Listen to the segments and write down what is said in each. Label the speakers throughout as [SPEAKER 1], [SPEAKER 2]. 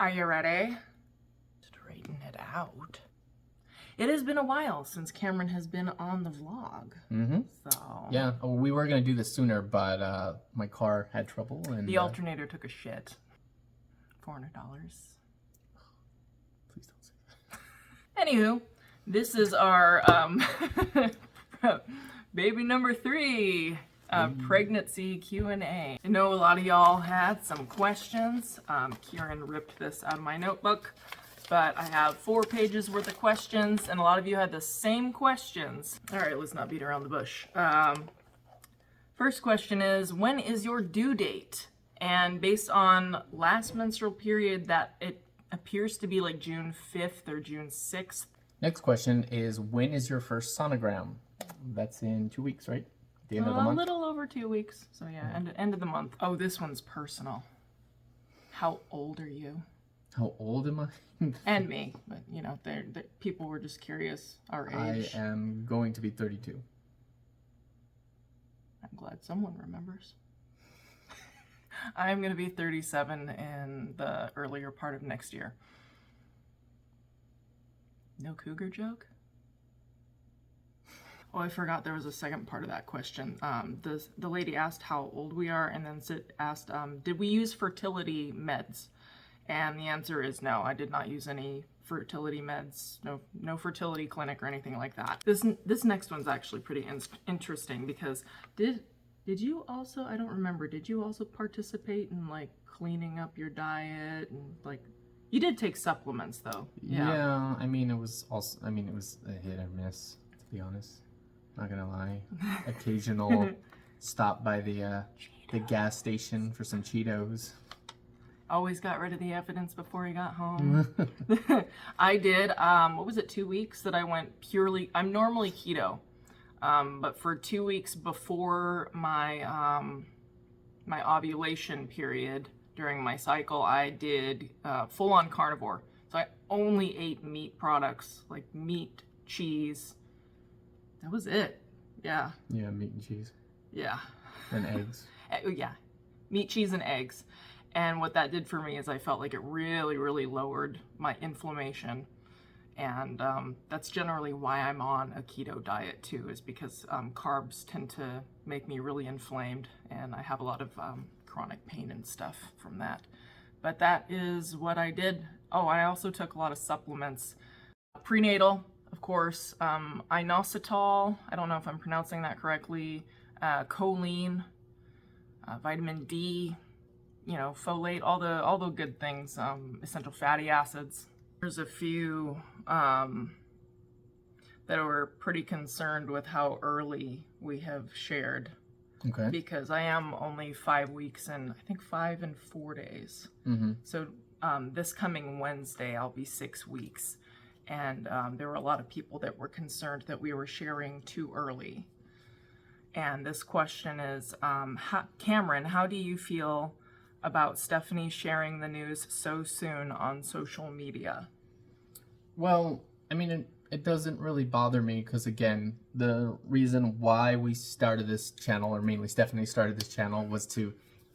[SPEAKER 1] Are you ready? Straighten it out. It has been a while since Kameron has been on the vlog.
[SPEAKER 2] Mm-hmm.
[SPEAKER 1] So
[SPEAKER 2] yeah, we were gonna do this sooner, but my car had trouble and
[SPEAKER 1] the alternator took a shit. $400.
[SPEAKER 2] Please don't say
[SPEAKER 1] that. Anywho, this is our baby number 3 pregnancy Q&A. I know a lot of y'all had some questions. Kieran ripped this out of my notebook, but I have 4 pages worth of questions, and a lot of you had the same questions. All right, let's not beat around the bush. First question is, when is your due date? And based on last menstrual period, that it appears to be like June 5th or June 6th.
[SPEAKER 2] Next question is, when is your first sonogram? That's in 2 weeks, right? The end of the month?
[SPEAKER 1] A little over 2 weeks. So yeah, end of the month. Oh, this one's personal. How old are you?
[SPEAKER 2] How old am I?
[SPEAKER 1] And me, but you know, people were just curious our age.
[SPEAKER 2] I am going to be 32.
[SPEAKER 1] I'm glad someone remembers. I'm going to be 37 in the earlier part of next year. No cougar joke? Oh, I forgot there was a second part of that question. The lady asked how old we are, and then asked, did we use fertility meds? And the answer is no, I did not use any fertility meds, no fertility clinic or anything like that. This next one's actually pretty interesting because did you also, I don't remember, did you also participate in like cleaning up your diet and like, you did take supplements though?
[SPEAKER 2] Yeah, I mean, it was a hit or miss, to be honest. Not gonna lie. Occasional stop by the gas station for some Cheetos.
[SPEAKER 1] Always got rid of the evidence before he got home. I did, what was it, 2 weeks that I went purely, I'm normally keto, but for 2 weeks before my, my ovulation period during my cycle, I did full-on carnivore. So I only ate meat products, like meat, cheese. That was it. Yeah.
[SPEAKER 2] Yeah, meat and cheese.
[SPEAKER 1] Yeah.
[SPEAKER 2] And eggs.
[SPEAKER 1] Yeah. Meat, cheese, and eggs. And what that did for me is I felt like it really, really lowered my inflammation. And that's generally why I'm on a keto diet too, is because carbs tend to make me really inflamed, and I have a lot of chronic pain and stuff from that. But that is what I did. Oh, I also took a lot of supplements. Prenatal, of course, inositol, I don't know if I'm pronouncing that correctly, choline, vitamin D, you know, folate, all the good things, essential fatty acids. There's a few that were pretty concerned with how early we have shared.
[SPEAKER 2] Okay.
[SPEAKER 1] Because I am only 5 weeks and I think 5 and 4 days.
[SPEAKER 2] Mm-hmm.
[SPEAKER 1] So this coming Wednesday, I'll be 6 weeks. And there were a lot of people that were concerned that we were sharing too early. And this question is, Kameron, how do you feel about Stefanie sharing the news so soon on social media?
[SPEAKER 2] Well, I mean, it doesn't really bother me because, again, the reason why we started this channel, or mainly Stefanie started this channel, was to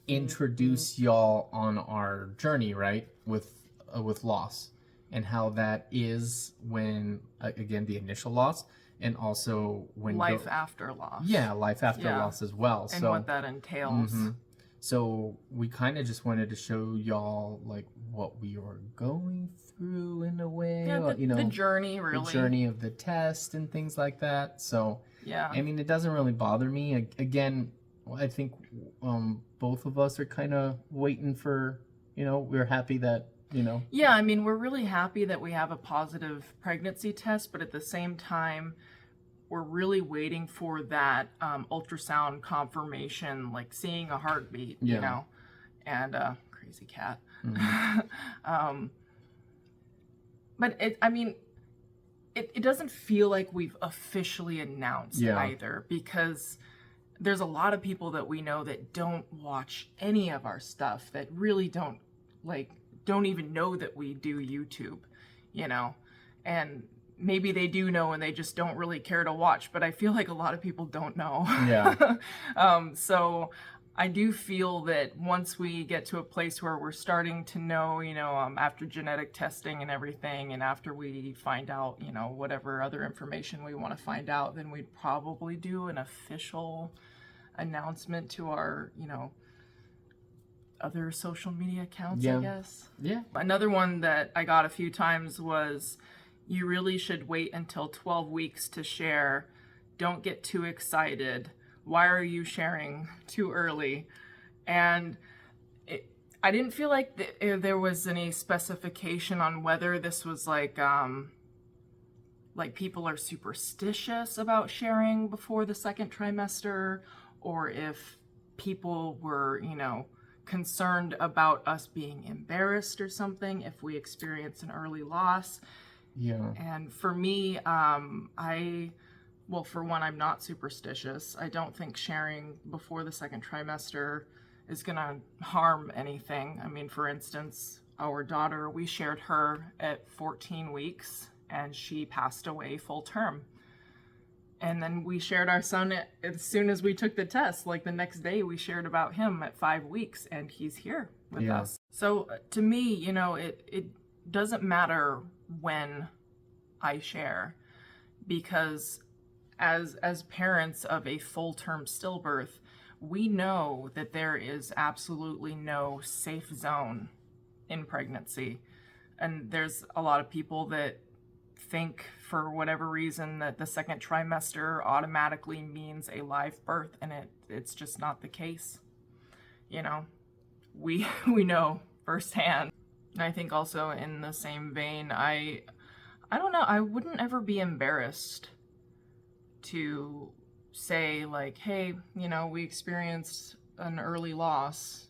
[SPEAKER 2] introduce y'all on our journey, right, with loss, and how that is when, again, the initial loss, and also when
[SPEAKER 1] life after loss.
[SPEAKER 2] Yeah, life after loss as well.
[SPEAKER 1] And what that entails.
[SPEAKER 2] Mm-hmm. So we kind of just wanted to show y'all like what we were going through in a way,
[SPEAKER 1] yeah,
[SPEAKER 2] you know,
[SPEAKER 1] the journey, really,
[SPEAKER 2] the journey of the test and things like that. So
[SPEAKER 1] yeah,
[SPEAKER 2] I mean, it doesn't really bother me. Again, I think both of us are kind of waiting for, you know, we're happy that, you know.
[SPEAKER 1] Yeah, I mean, we're really happy that we have a positive pregnancy test, but at the same time, we're really waiting for that ultrasound confirmation, like seeing a heartbeat, you know, and crazy cat.
[SPEAKER 2] Mm-hmm.
[SPEAKER 1] But I mean, it doesn't feel like we've officially announced either, because there's a lot of people that we know that don't watch any of our stuff, that really don't even know that we do YouTube, you know, and maybe they do know and they just don't really care to watch, but I feel like a lot of people don't know.
[SPEAKER 2] Yeah.
[SPEAKER 1] So I do feel that once we get to a place where we're starting to know, after genetic testing and everything, and after we find out, whatever other information we want to find out, then we'd probably do an official announcement to our, other social media accounts, I guess.
[SPEAKER 2] Yeah.
[SPEAKER 1] Another one that I got a few times was, you really should wait until 12 weeks to share. Don't get too excited. Why are you sharing too early? And I didn't feel like there was any specification on whether this was like people are superstitious about sharing before the second trimester, or if people were, concerned about us being embarrassed or something if we experience an early loss.
[SPEAKER 2] Yeah.
[SPEAKER 1] And for me, well, for one, I'm not superstitious. I don't think sharing before the second trimester is going to harm anything. I mean, for instance, our daughter, we shared her at 14 weeks and she passed away full term. And then we shared our son as soon as we took the test. Like the next day, we shared about him at 5 weeks and he's here with us. So to me, it doesn't matter when I share, because as parents of a full-term stillbirth, we know that there is absolutely no safe zone in pregnancy. And there's a lot of people that think, for whatever reason, that the second trimester automatically means a live birth, and it's just not the case. We know firsthand. And I think also in the same vein, I don't know, I wouldn't ever be embarrassed to say like, hey, we experienced an early loss,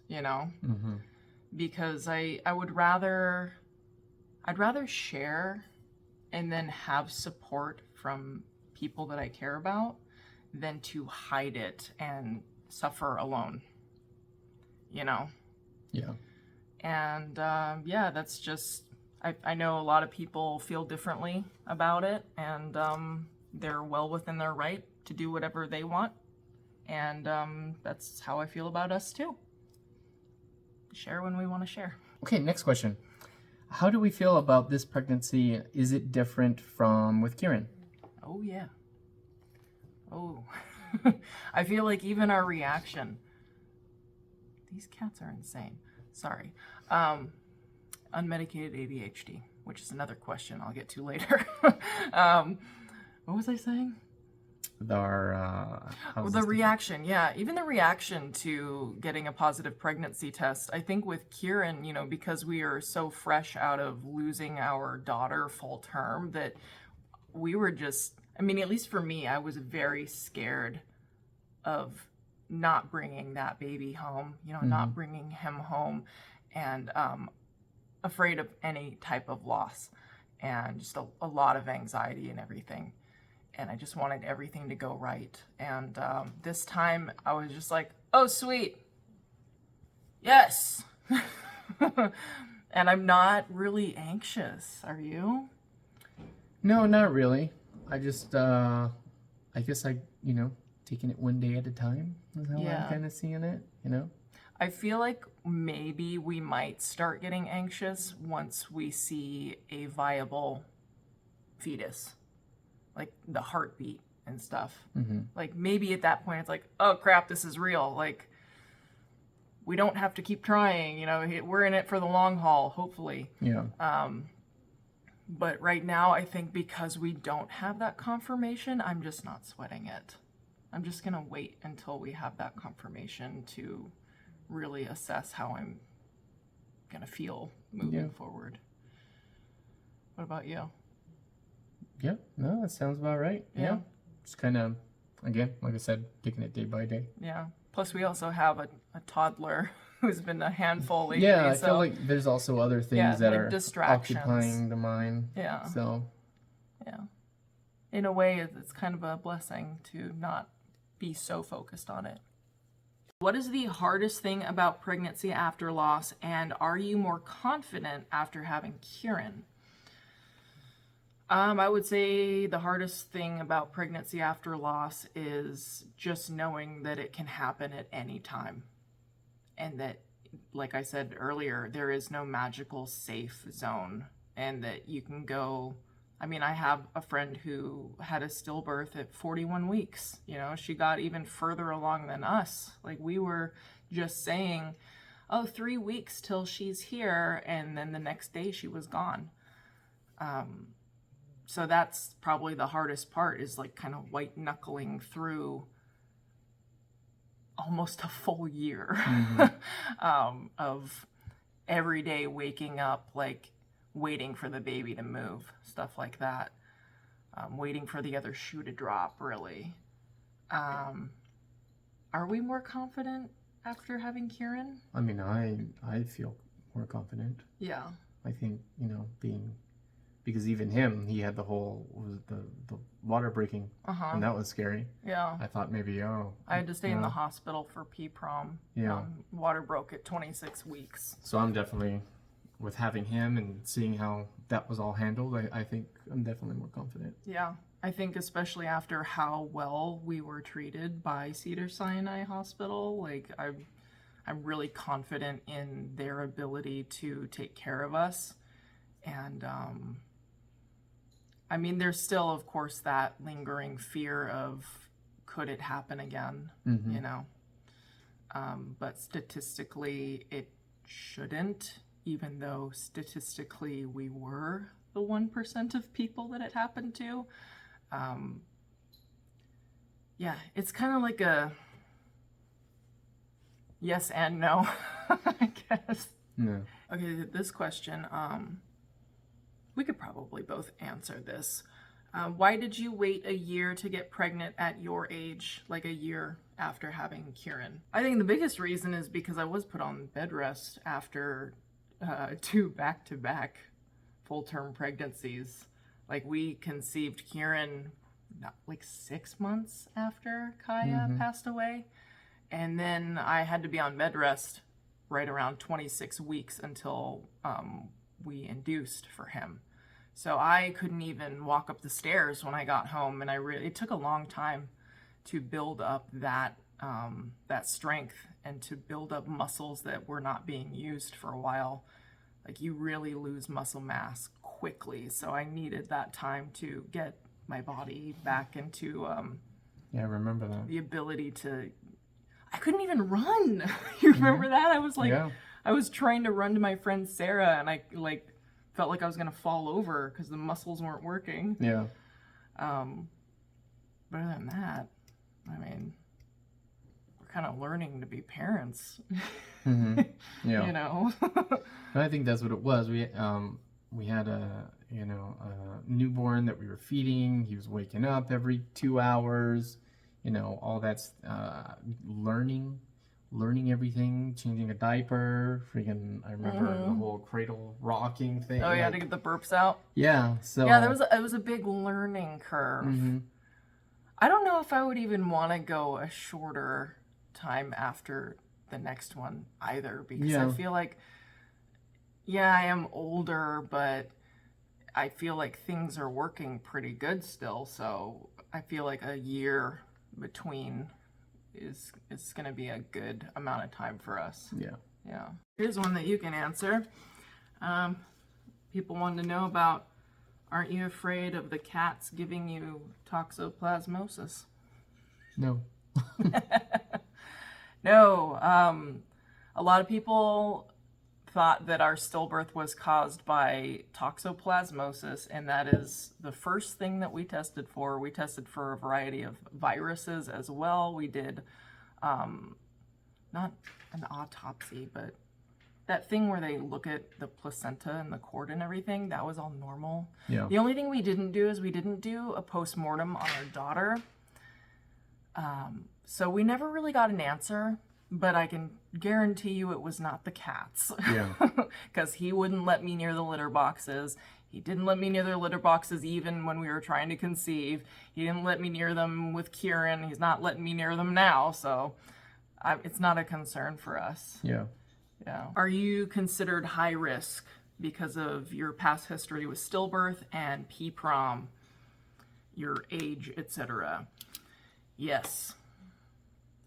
[SPEAKER 1] because I'd rather share and then have support from people that I care about than to hide it and suffer alone,
[SPEAKER 2] Yeah.
[SPEAKER 1] And that's just, I know a lot of people feel differently about it, and they're well within their right to do whatever they want. And that's how I feel about us too. Share when we want to share.
[SPEAKER 2] Okay, next question. How do we feel about this pregnancy? Is it different from with Kameron?
[SPEAKER 1] Oh, yeah. Oh, I feel like even our reaction. These cats are insane. Sorry. Unmedicated ADHD, which is another question I'll get to later. What was I saying? The reaction, yeah. Even the reaction to getting a positive pregnancy test. I think with Kameron, because we are so fresh out of losing our daughter full term, that we were just, at least for me, I was very scared of not bringing that baby home, not bringing him home, and afraid of any type of loss, and just a lot of anxiety and everything. And I just wanted everything to go right. And this time I was just like, oh, sweet. Yes. And I'm not really anxious. Are you?
[SPEAKER 2] No, not really. I just, I guess taking it one day at a time is how I'm kind of seeing it,
[SPEAKER 1] I feel like maybe we might start getting anxious once we see a viable fetus. Like the heartbeat and stuff. Like maybe at that point it's like, oh crap, this is real. Like we don't have to keep trying, we're in it for the long haul, hopefully.
[SPEAKER 2] Yeah.
[SPEAKER 1] But right now I think because we don't have that confirmation, I'm just not sweating it. I'm just gonna wait until we have that confirmation to really assess how I'm gonna feel moving forward. What about you?
[SPEAKER 2] Yeah, no, that sounds about right. Yeah. Just kind of, again, like I said, taking it day by day.
[SPEAKER 1] Yeah. Plus, we also have a toddler who's been a handful lately.
[SPEAKER 2] Yeah, I feel like there's also other things that are
[SPEAKER 1] distractions.
[SPEAKER 2] Occupying the mind.
[SPEAKER 1] Yeah.
[SPEAKER 2] So.
[SPEAKER 1] Yeah. In a way, it's kind of a blessing to not be so focused on it. What is the hardest thing about pregnancy after loss, and are you more confident after having Kameron? I would say the hardest thing about pregnancy after loss is just knowing that it can happen at any time. and that, like I said earlier, there is no magical safe zone, and that you can go. I mean, I have a friend who had a stillbirth at 41 weeks. You know, she got even further along than us. Like, we were just saying, oh, 3 weeks till she's here, and then the next day she was gone. So that's probably the hardest part, is like kind of white knuckling through almost a full year of every day waking up, like waiting for the baby to move, stuff like that. Waiting for the other shoe to drop, really. Are we more confident after having Kieran?
[SPEAKER 2] I mean, I feel more confident.
[SPEAKER 1] Yeah.
[SPEAKER 2] I think, you know, because even him, he had the water breaking, and that was scary.
[SPEAKER 1] Yeah.
[SPEAKER 2] I thought maybe,
[SPEAKER 1] I had to stay in the hospital for P-prom.
[SPEAKER 2] Yeah.
[SPEAKER 1] Water broke at 26 weeks.
[SPEAKER 2] So I'm definitely, with having him and seeing how that was all handled, I think I'm definitely more confident.
[SPEAKER 1] Yeah. I think especially after how well we were treated by Cedars-Sinai Hospital, like I'm really confident in their ability to take care of us. And I mean, there's still, of course, that lingering fear of, could it happen again, you know? But statistically, it shouldn't, even though statistically we were the 1% of people that it happened to. Yeah, it's kind of like a yes and no, I guess.
[SPEAKER 2] Yeah.
[SPEAKER 1] Okay, this question, we could probably both answer this. Why did you wait a year to get pregnant at your age, like a year after having Kieran? I think the biggest reason is because I was put on bed rest after 2 back-to-back full-term pregnancies. Like, we conceived Kieran like 6 months after Kaia passed away. And then I had to be on bed rest right around 26 weeks until we induced for him. So I couldn't even walk up the stairs when I got home, and it took a long time to build up that strength and to build up muscles that were not being used for a while. Like, you really lose muscle mass quickly, so I needed that time to get my body back into
[SPEAKER 2] Yeah, I remember that.
[SPEAKER 1] the ability to. I couldn't even run. You remember that? I was like, I was trying to run to my friend Sarah, and I like felt like I was gonna fall over because the muscles weren't working.
[SPEAKER 2] Yeah.
[SPEAKER 1] But other than that, I mean, we're kind of learning to be parents.
[SPEAKER 2] Yeah.
[SPEAKER 1] You know.
[SPEAKER 2] And I think that's what it was. We had a newborn that we were feeding. He was waking up every 2 hours. You know, all that's learning everything, changing a diaper, I remember the whole cradle rocking thing.
[SPEAKER 1] Oh, you had to get the burps out?
[SPEAKER 2] Yeah, so...
[SPEAKER 1] Yeah, it was a big learning curve. I don't know if I would even want to go a shorter time after the next one either, because I feel like, I am older, but I feel like things are working pretty good still, so I feel like a year between is going to be a good amount of time for us. Yeah. Here's one that you can answer. People want to know about, aren't you afraid of the cats giving you toxoplasmosis?
[SPEAKER 2] No.
[SPEAKER 1] No. A lot of people thought that our stillbirth was caused by toxoplasmosis, and that is the first thing that we tested for. We tested for a variety of viruses as well. We did not an autopsy, but that thing where they look at the placenta and the cord and everything. That was all normal.
[SPEAKER 2] Yeah.
[SPEAKER 1] The only thing we didn't do is we didn't do a post-mortem on our daughter. So we never really got an answer. But I can guarantee you it was not the cats.
[SPEAKER 2] Yeah.
[SPEAKER 1] Because he wouldn't let me near the litter boxes. He didn't let me near the litter boxes even when we were trying to conceive. He didn't let me near them with Kieran. He's not letting me near them now. So it's not a concern for us.
[SPEAKER 2] Yeah.
[SPEAKER 1] Yeah. Are you considered high risk because of your past history with stillbirth and P-prom, your age, etc.? Yes.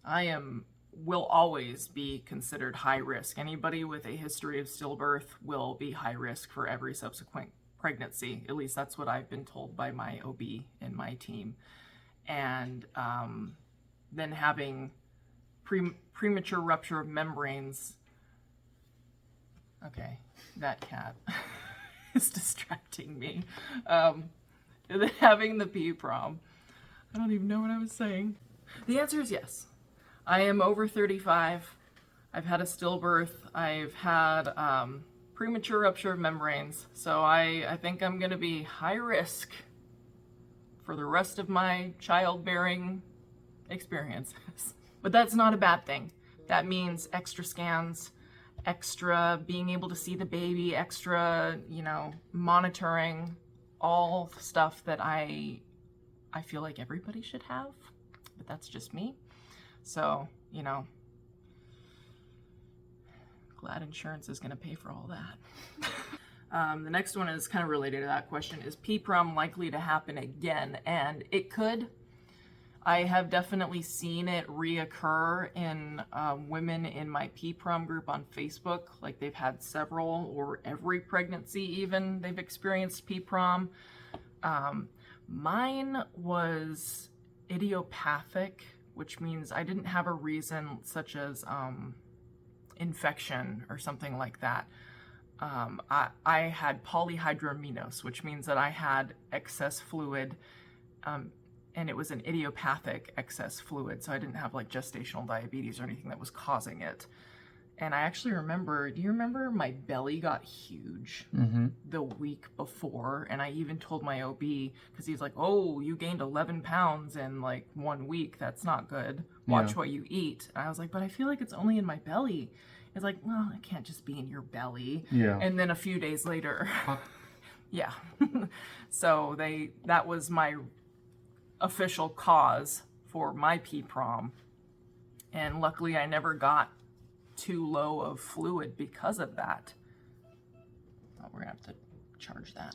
[SPEAKER 1] I am will always be considered high risk. Anybody with a history of stillbirth will be high risk for every subsequent pregnancy. At least that's what I've been told by my OB in my team. And then having premature rupture of membranes. Okay, that cat is distracting me. And then having the PPROM. I don't even know what I was saying. The answer is yes. I am over 35. I've had a stillbirth. I've had premature rupture of membranes. So I think I'm going to be high risk for the rest of my childbearing experiences. But that's not a bad thing. That means extra scans, extra being able to see the baby, extra, monitoring, all stuff that I feel like everybody should have, but that's just me. So, glad insurance is going to pay for all that. The next one is kind of related to that question. Is PPROM likely to happen again? And it could. I have definitely seen it reoccur in women in my PPROM group on Facebook. Like they've had several, or every pregnancy even, they've experienced PPROM. Mine was idiopathic, which means I didn't have a reason such as infection or something like that. I had polyhydramnios, which means that I had excess fluid, and it was an idiopathic excess fluid, so I didn't have like gestational diabetes or anything that was causing it. And I actually remember, do you remember my belly got huge the week before? And I even told my OB, because he's like, oh, you gained 11 pounds in like 1 week. That's not good. Watch what you eat. And I was like, but I feel like it's only in my belly. It's like, well, it can't just be in your belly. Yeah. And then a few days later, yeah. So that was my official cause for my PPROM. And luckily I never got too low of fluid because of that. Oh, we're gonna have to charge that.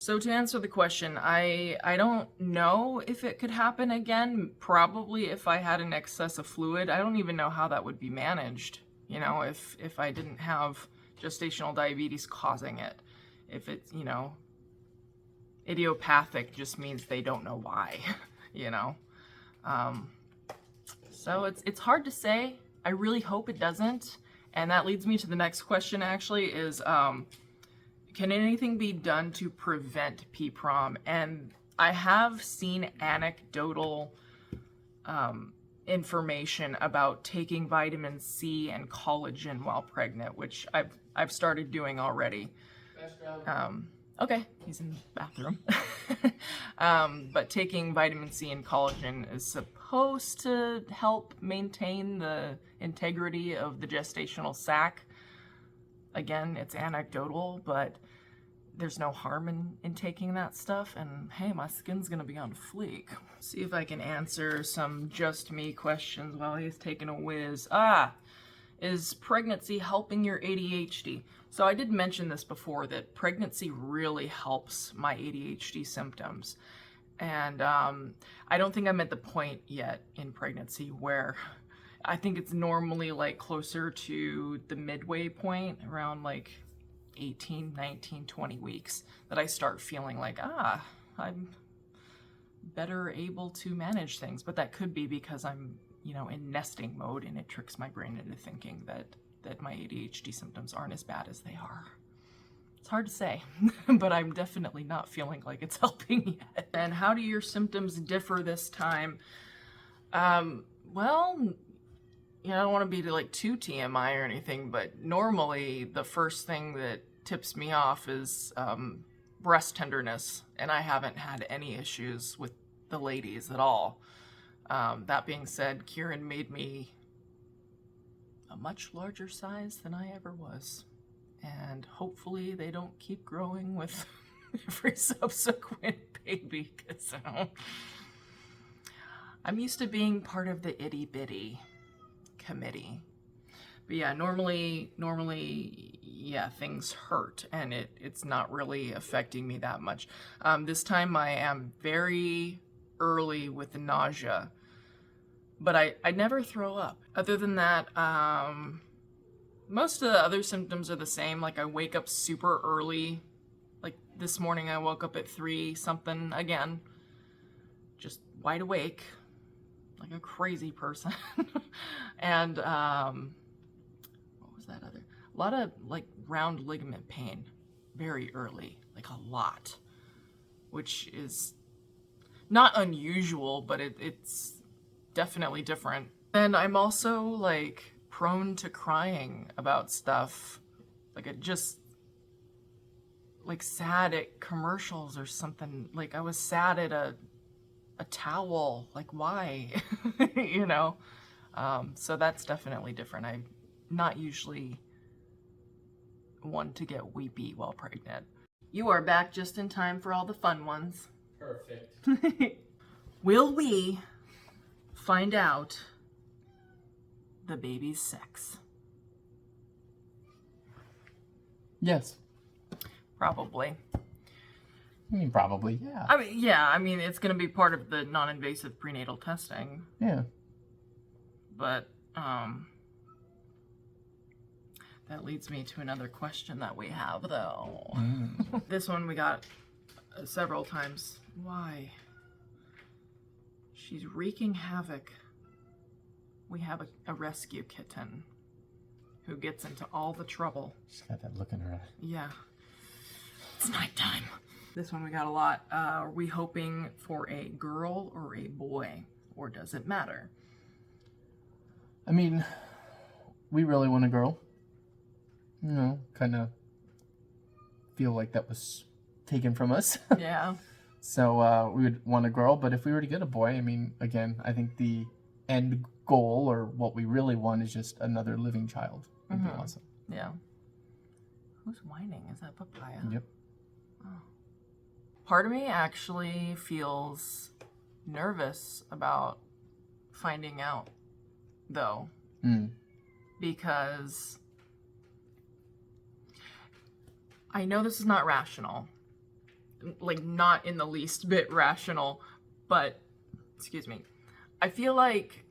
[SPEAKER 1] So to answer the question, I don't know if it could happen again. Probably if I had an excess of fluid. I don't even know how that would be managed, if I didn't have gestational diabetes causing it. If it's, idiopathic just means they don't know why, So it's hard to say. I really hope it doesn't. And that leads me to the next question actually is, can anything be done to prevent PPROM? And I have seen anecdotal information about taking vitamin C and collagen while pregnant, which I've started doing already. Okay, he's in the bathroom. But taking vitamin C and collagen is supposed to help maintain the integrity of the gestational sac. Again, it's anecdotal, but there's no harm in taking that stuff. And hey, my skin's gonna be on fleek. See if I can answer some just me questions while he's taking a whiz. Is pregnancy helping your ADHD? So I did mention this before, that pregnancy really helps my ADHD symptoms. And I don't think I'm at the point yet in pregnancy where I think it's normally like closer to the midway point, around like 18, 19, 20 weeks, that I start feeling like, I'm better able to manage things. But that could be because I'm, in nesting mode, and it tricks my brain into thinking that my ADHD symptoms aren't as bad as they are. It's hard to say, but I'm definitely not feeling like it's helping yet. And how do your symptoms differ this time? Well, I don't want to be like too TMI or anything, but normally the first thing that tips me off is breast tenderness, and I haven't had any issues with the ladies at all. That being said, Kieran made me a much larger size than I ever was. And hopefully they don't keep growing with every subsequent baby, because I'm used to being part of the itty bitty committee. But yeah, normally, yeah, things hurt, and it's not really affecting me that much. This time I am very early with the nausea. but I never throw up. Other than that, most of the other symptoms are the same. Like I wake up super early. Like this morning I woke up at 3 something again, just wide awake, like a crazy person. And what was that other? A lot of like round ligament pain very early, like a lot, which is not unusual, but it's definitely different. And I'm also like prone to crying about stuff. Like it just, like sad at commercials or something. Like I was sad at a towel. Like why? You know? So that's definitely different. I'm not usually one to get weepy while pregnant. You are back just in time for all the fun ones.
[SPEAKER 2] Perfect.
[SPEAKER 1] Will we find out the baby's sex?
[SPEAKER 2] Yes.
[SPEAKER 1] Probably.
[SPEAKER 2] I mean, probably, yeah.
[SPEAKER 1] I mean, it's going to be part of the non-invasive prenatal testing.
[SPEAKER 2] Yeah.
[SPEAKER 1] But, that leads me to another question that we have, though. This one we got several times. Why? She's wreaking havoc. We have a rescue kitten who gets into all the trouble.
[SPEAKER 2] She's got that look in her eye.
[SPEAKER 1] Yeah. It's nighttime. This one we got a lot. Are we hoping for a girl or a boy? Or does it matter?
[SPEAKER 2] I mean, we really want a girl. You know, kind of feel like that was taken from us.
[SPEAKER 1] Yeah.
[SPEAKER 2] So we would want a girl, but if we were to get a boy, I mean, again, I think the end goal or what we really want is just another living child. Would be awesome.
[SPEAKER 1] Yeah. Who's whining? Is that Papaya?
[SPEAKER 2] Yep.
[SPEAKER 1] Oh. Part of me actually feels nervous about finding out, though. Because I know this is not rational. Like, not in the least bit rational, but, excuse me, I feel like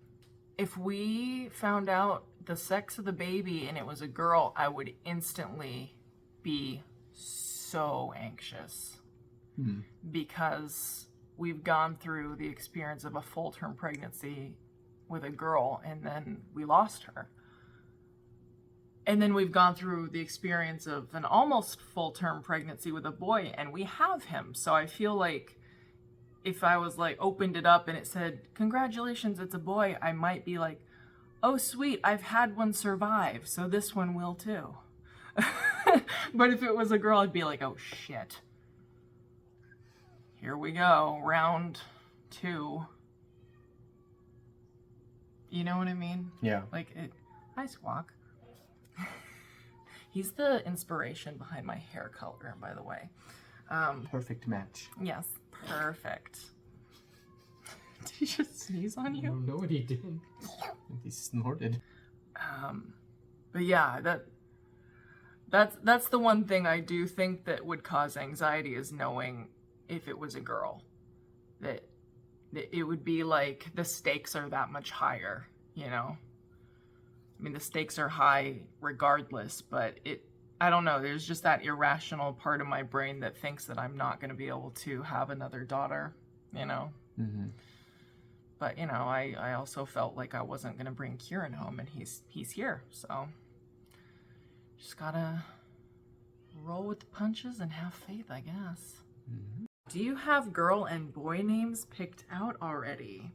[SPEAKER 1] if we found out the sex of the baby and it was a girl, I would instantly be so anxious. Because we've gone through the experience of a full-term pregnancy with a girl and then we lost her. And then we've gone through the experience of an almost full-term pregnancy with a boy and we have him. So I feel like if I was like opened it up and it said, congratulations, it's a boy, I might be like, oh sweet, I've had one survive, so this one will too. But if it was a girl, I'd be like, oh shit. Here we go, round 2. You know what I mean?
[SPEAKER 2] Yeah.
[SPEAKER 1] Like, hi Squawk. He's the inspiration behind my hair color, by the way.
[SPEAKER 2] Perfect match.
[SPEAKER 1] Yes, perfect. Did he just sneeze on you?
[SPEAKER 2] No, he didn't. He snorted.
[SPEAKER 1] But yeah, that's the one thing I do think that would cause anxiety is knowing if it was a girl. That it would be like the stakes are that much higher, you know? I mean, the stakes are high regardless, but I don't know, there's just that irrational part of my brain that thinks that I'm not going to be able to have another daughter, you know? But, you know, I also felt like I wasn't going to bring Kieran home, and he's here, so just gotta roll with the punches and have faith, I guess. Do you have girl and boy names picked out already?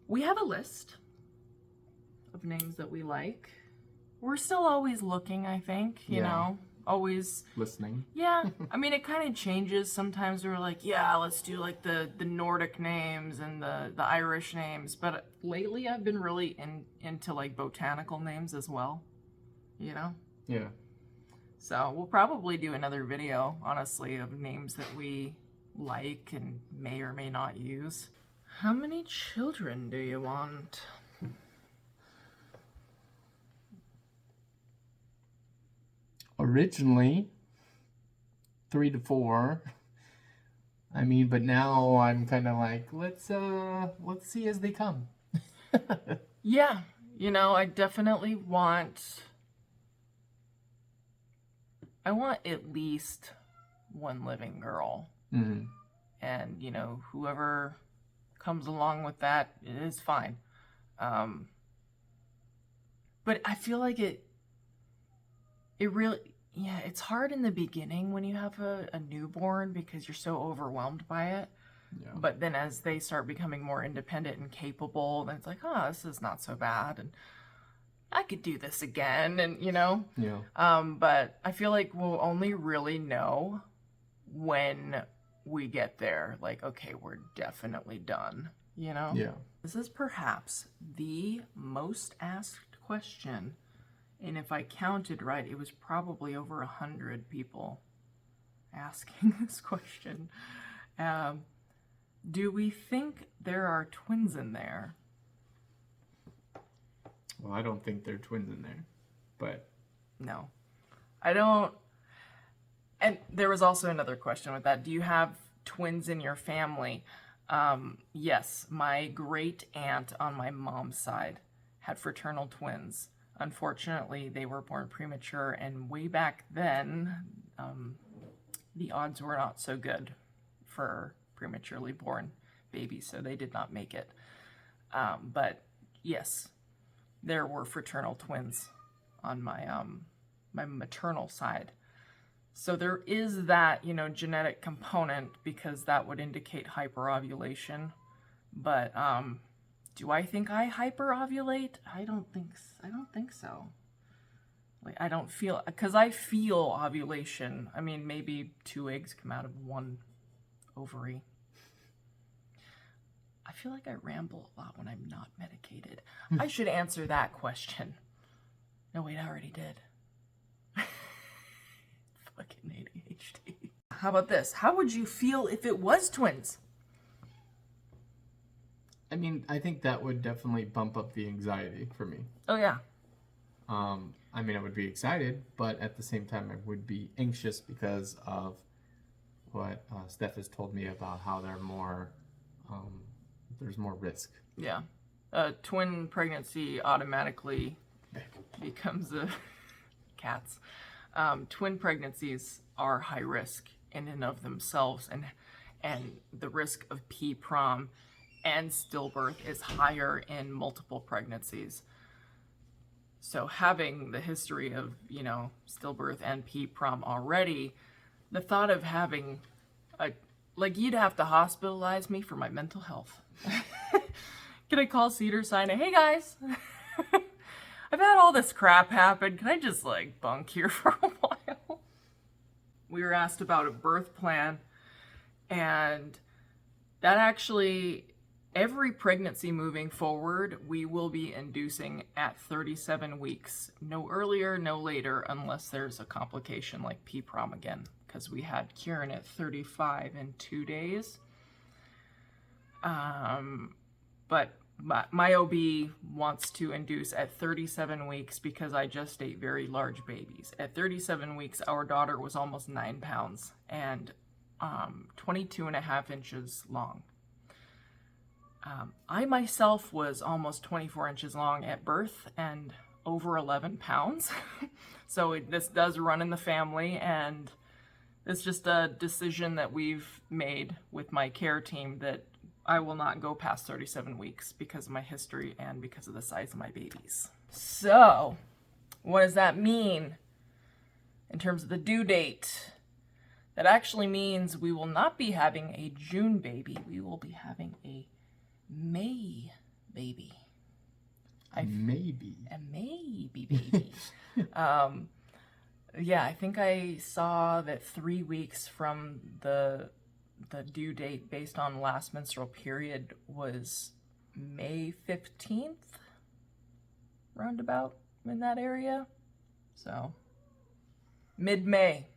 [SPEAKER 1] We have a list of names that we like. We're still always looking, I think, you know, always
[SPEAKER 2] listening.
[SPEAKER 1] Yeah, I mean, it kind of changes. Sometimes we're like, yeah, let's do like the Nordic names and the Irish names. But lately I've been really into like botanical names as well, you know?
[SPEAKER 2] Yeah.
[SPEAKER 1] So we'll probably do another video, honestly, of names that we like and may or may not use. How many children do you want?
[SPEAKER 2] Originally, 3 to 4. I mean, but now I'm kind of like, let's see as they come.
[SPEAKER 1] Yeah, you know, I definitely I want at least one living girl.
[SPEAKER 2] Mm-hmm.
[SPEAKER 1] And, you know, whoever comes along with that is fine. But I feel like it really, yeah, it's hard in the beginning when you have a newborn because you're so overwhelmed by it.
[SPEAKER 2] Yeah.
[SPEAKER 1] But then as they start becoming more independent and capable, then it's like, oh, this is not so bad. And I could do this again. And, you know, but I feel like we'll only really know when we get there. Like, okay, we're definitely done, you know?
[SPEAKER 2] Yeah.
[SPEAKER 1] This is perhaps the most asked question. And if I counted right, it was probably over 100 people asking this question. Do we think there are twins in there?
[SPEAKER 2] Well, I don't think there are twins in there, but...
[SPEAKER 1] No. I don't... And there was also another question with that. Do you have twins in your family? Yes. My great aunt on my mom's side had fraternal twins. Unfortunately, they were born premature, and way back then, the odds were not so good for prematurely born babies, so they did not make it. But yes, there were fraternal twins on my my maternal side. So there is that, you know, genetic component because that would indicate hyperovulation. But do I think I hyperovulate? I don't think so. Like, I don't feel, because I feel ovulation. I mean, maybe 2 eggs come out of 1 ovary. I feel like I ramble a lot when I'm not medicated. I should answer that question. No, wait, I already did. Fucking ADHD. How about this? How would you feel if it was twins?
[SPEAKER 2] I mean, I think that would definitely bump up the anxiety for me.
[SPEAKER 1] Oh, yeah.
[SPEAKER 2] I mean, I would be excited, but at the same time, I would be anxious because of what Steph has told me about how they're more, there's more risk.
[SPEAKER 1] Yeah. Twin pregnancy automatically becomes a cats. Twin pregnancies are high risk in and of themselves, and the risk of P-prom and stillbirth is higher in multiple pregnancies. So having the history of, you know, stillbirth and P-prom already, the thought of having like, you'd have to hospitalize me for my mental health. Can I call Cedars-Sinai? Hey guys, I've had all this crap happen. Can I just like bunk here for a while? We were asked about a birth plan, and that actually, every pregnancy moving forward, we will be inducing at 37 weeks. No earlier, no later, unless there's a complication like P-prom again, because we had Kieran at 35 in 2 days. But my OB wants to induce at 37 weeks because I gestate very large babies. At 37 weeks, our daughter was almost 9 pounds and 22.5 inches long. I myself was almost 24 inches long at birth and over 11 pounds. So this does run in the family, and it's just a decision that we've made with my care team that I will not go past 37 weeks because of my history and because of the size of my babies. So, what does that mean in terms of the due date? That actually means we will not be having a June baby. We will be having a May baby.
[SPEAKER 2] A maybe
[SPEAKER 1] baby. Yeah, I think I saw that 3 weeks from the due date based on last menstrual period was May 15th, roundabout in that area. So mid-May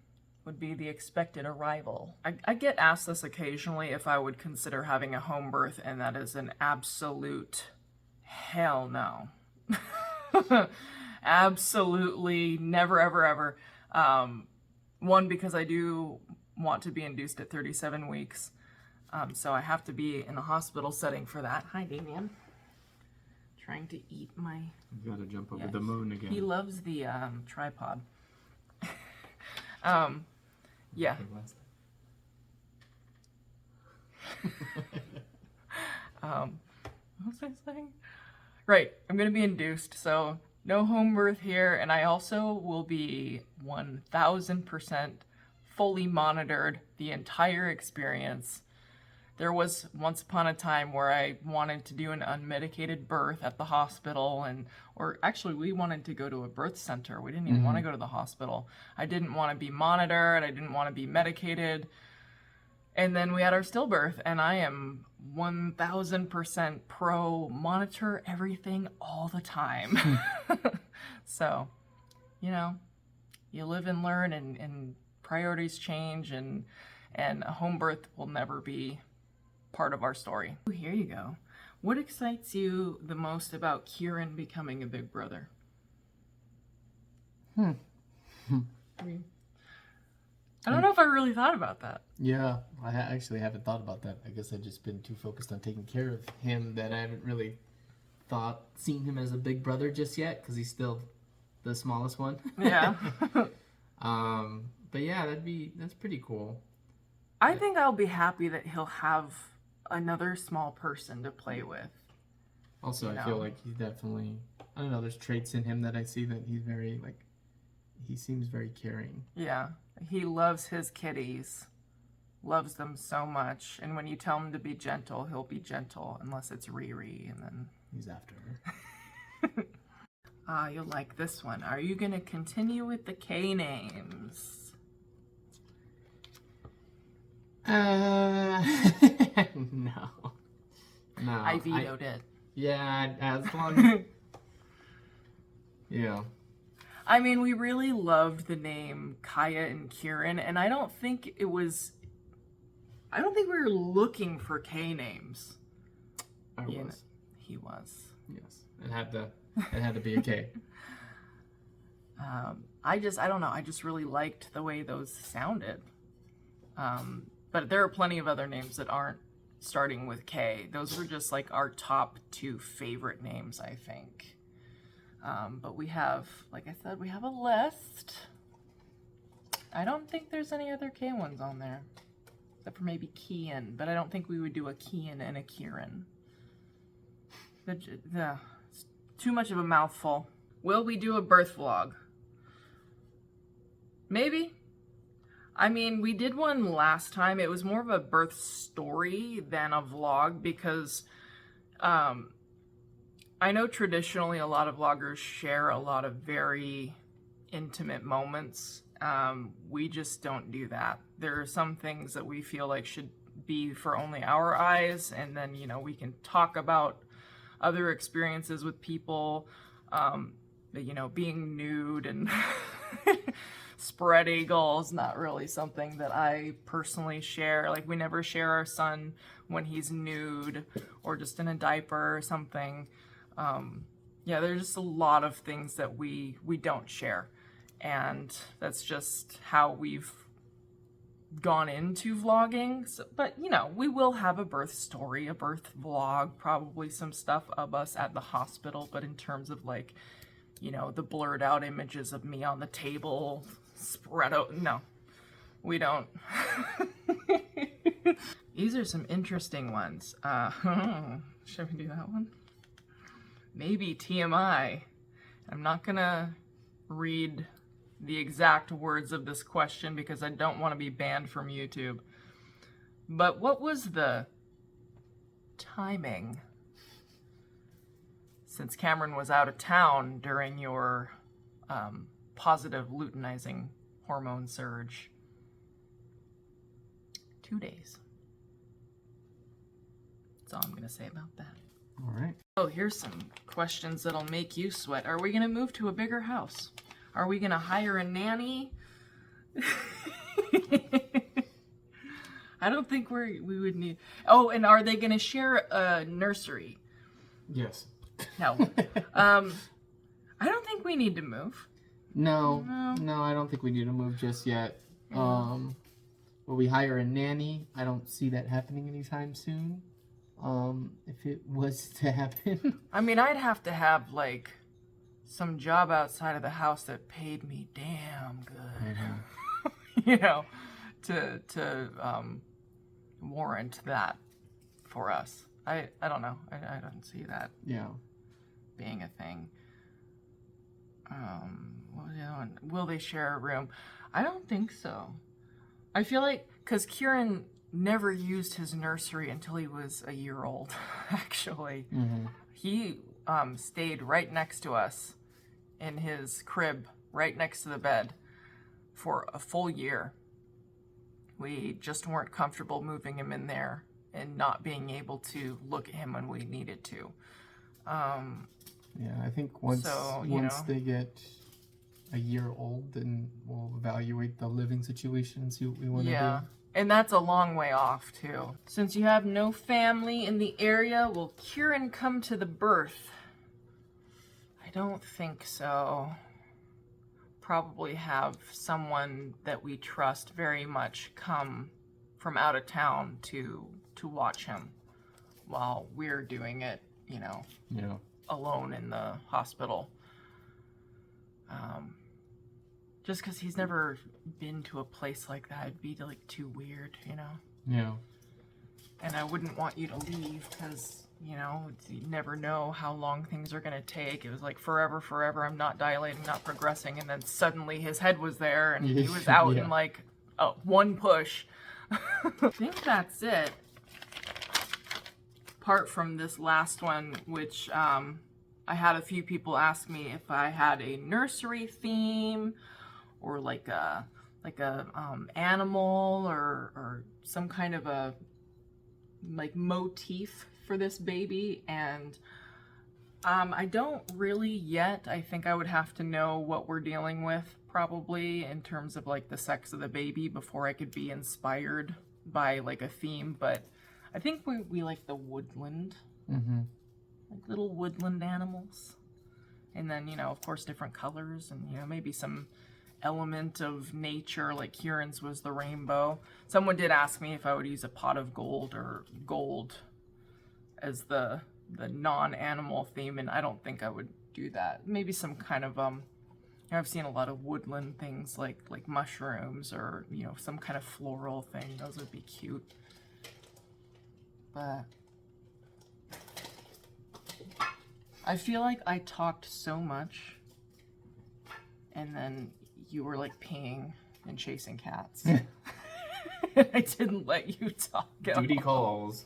[SPEAKER 1] would be the expected arrival. I get asked this occasionally if I would consider having a home birth, and that is an absolute hell no. Absolutely never, ever, ever. One, because I do want to be induced at 37 weeks. So I have to be in a hospital setting for that. Hi, Damien. Trying to eat my...
[SPEAKER 2] You gotta jump over the moon again.
[SPEAKER 1] He loves the tripod. Yeah. What was I saying? Right, I'm gonna be induced, so no home birth here, and I also will be 1000% fully monitored the entire experience. There was once upon a time where I wanted to do an unmedicated birth at the hospital, or actually we wanted to go to a birth center. We didn't even want to go to the hospital. I didn't want to be monitored. I didn't want to be medicated. And then we had our stillbirth, and I am 1000% pro monitor everything all the time. So, you know, you live and learn, and priorities change, and a home birth will never be part of our story. Here you go. What excites you the most about Kieran becoming a big brother? I don't know if I really thought about that.
[SPEAKER 2] Yeah, I actually haven't thought about that. I guess I've just been too focused on taking care of him that I haven't really seen him as a big brother just yet, because he's still the smallest one.
[SPEAKER 1] Yeah.
[SPEAKER 2] But yeah, that's pretty cool.
[SPEAKER 1] I think I'll be happy that he'll have another small person to play with.
[SPEAKER 2] Also, I feel like he's definitely, I don't know, there's traits in him that I see that he's very, he seems very caring.
[SPEAKER 1] Yeah, he loves his kitties, loves them so much, and when you tell him to be gentle, he'll be gentle, unless it's Riri, and then...
[SPEAKER 2] He's after her.
[SPEAKER 1] You'll like this one. Are you going to continue with the K names?
[SPEAKER 2] No.
[SPEAKER 1] I vetoed it.
[SPEAKER 2] Yeah, as long. Yeah.
[SPEAKER 1] I mean, we really loved the name Kaia and Kieran, and I don't think we were looking for K names.
[SPEAKER 2] I was.
[SPEAKER 1] He was.
[SPEAKER 2] Yes. It had to be a K.
[SPEAKER 1] I don't know. I just really liked the way those sounded. But there are plenty of other names that aren't starting with K. Those were just like our top 2 favorite names, I think. But we have, like I said, we have a list. I don't think there's any other K ones on there. Except for maybe Kian, but I don't think we would do a Kian and a Kieran. It's too much of a mouthful. Will we do a birth vlog? Maybe. I mean, we did one last time. It was more of a birth story than a vlog because I know traditionally a lot of vloggers share a lot of very intimate moments. We just don't do that. There are some things that we feel like should be for only our eyes, and then, you know, we can talk about other experiences with people, you know, being nude and spread eagle is not really something that I personally share. Like, we never share our son when he's nude or just in a diaper or something. Yeah, there's just a lot of things that we don't share, and that's just how we've gone into vlogging. So, but you know, we will have a birth story, a birth vlog, probably some stuff of us at the hospital, but in terms of, like, you know, the blurred out images of me on the table spread out, no, we don't. These are some interesting ones. Should we do that one? Maybe TMI. I'm not gonna read the exact words of this question because I don't want to be banned from YouTube. But what was the timing, since Kameron was out of town during your positive luteinizing hormone surge? 2 days. That's all I'm going to say about that.
[SPEAKER 2] All right.
[SPEAKER 1] Oh, here's some questions that'll make you sweat. Are we going to move to a bigger house? Are we going to hire a nanny? I don't think we would need... Oh, and are they going to share a nursery?
[SPEAKER 2] Yes.
[SPEAKER 1] No. I don't think we need to move.
[SPEAKER 2] No, I don't think we need to move just yet. Will we hire a nanny? I don't see that happening anytime soon. If it was to happen.
[SPEAKER 1] I mean, I'd have to have like some job outside of the house that paid me damn good, you know, to warrant that for us. I don't know. I don't see that being a thing. What was the other one? Will they share a room? I don't think so. I feel like, because Kieran never used his nursery until he was a year old, actually.
[SPEAKER 2] Mm-hmm.
[SPEAKER 1] He stayed right next to us in his crib, right next to the bed, for a full year. We just weren't comfortable moving him in there and not being able to look at him when we needed to.
[SPEAKER 2] Yeah, I think once they get a year old, then we'll evaluate the living situation and see what we want to do.
[SPEAKER 1] And that's a long way off, too. Since you have no family in the area, will Kieran come to the birth? I don't think so. Probably have someone that we trust very much come from out of town to watch him while we're doing it, you know, alone in the hospital. Just because he's never been to a place like that, it'd be like too weird, you know?
[SPEAKER 2] Yeah.
[SPEAKER 1] And I wouldn't want you to leave because, you know, you never know how long things are going to take. It was like forever, I'm not dilating, not progressing. And then suddenly his head was there and he was out in like one push. I think that's it. Apart from this last one, which I had a few people ask me if I had a nursery theme or like a animal or some kind of a like motif for this baby, and I don't really yet. I think I would have to know what we're dealing with probably in terms of like the sex of the baby before I could be inspired by like a theme, but I think we like the woodland, like little woodland animals, and then, you know, of course different colors, and, you know, maybe some element of nature, like Kieran's was the rainbow. Someone did ask me if I would use a pot of gold or gold as the non-animal theme, and I don't think I would do that. Maybe some kind of I've seen a lot of woodland things like mushrooms or, you know, some kind of floral thing. Those would be cute. But I feel like I talked so much and then you were like peeing and chasing cats. I didn't let you talk.
[SPEAKER 2] Duty calls.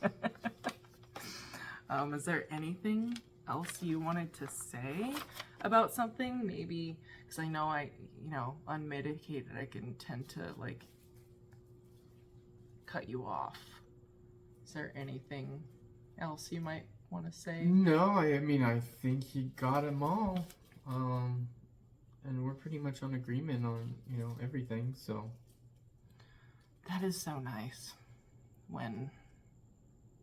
[SPEAKER 1] Is there anything else you wanted to say about something? Maybe, because I know unmedicated, I can tend to like cut you off. Is there anything else you might want to say?
[SPEAKER 2] No, I mean, I think you got them all. And we're pretty much on agreement on, you know, everything, so.
[SPEAKER 1] That is so nice when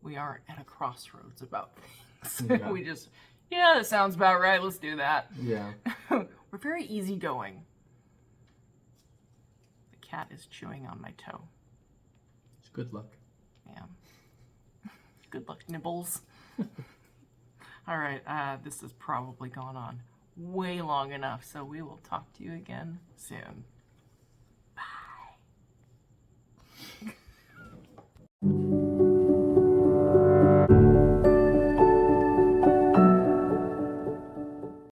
[SPEAKER 1] we aren't at a crossroads about things.
[SPEAKER 2] Yeah.
[SPEAKER 1] We just, that sounds about right, let's do that.
[SPEAKER 2] Yeah.
[SPEAKER 1] We're very easygoing. The cat is chewing on my toe.
[SPEAKER 2] It's good luck.
[SPEAKER 1] Yeah. Good luck, Nibbles. All right, this has probably gone on way long enough, so we will talk to you again soon.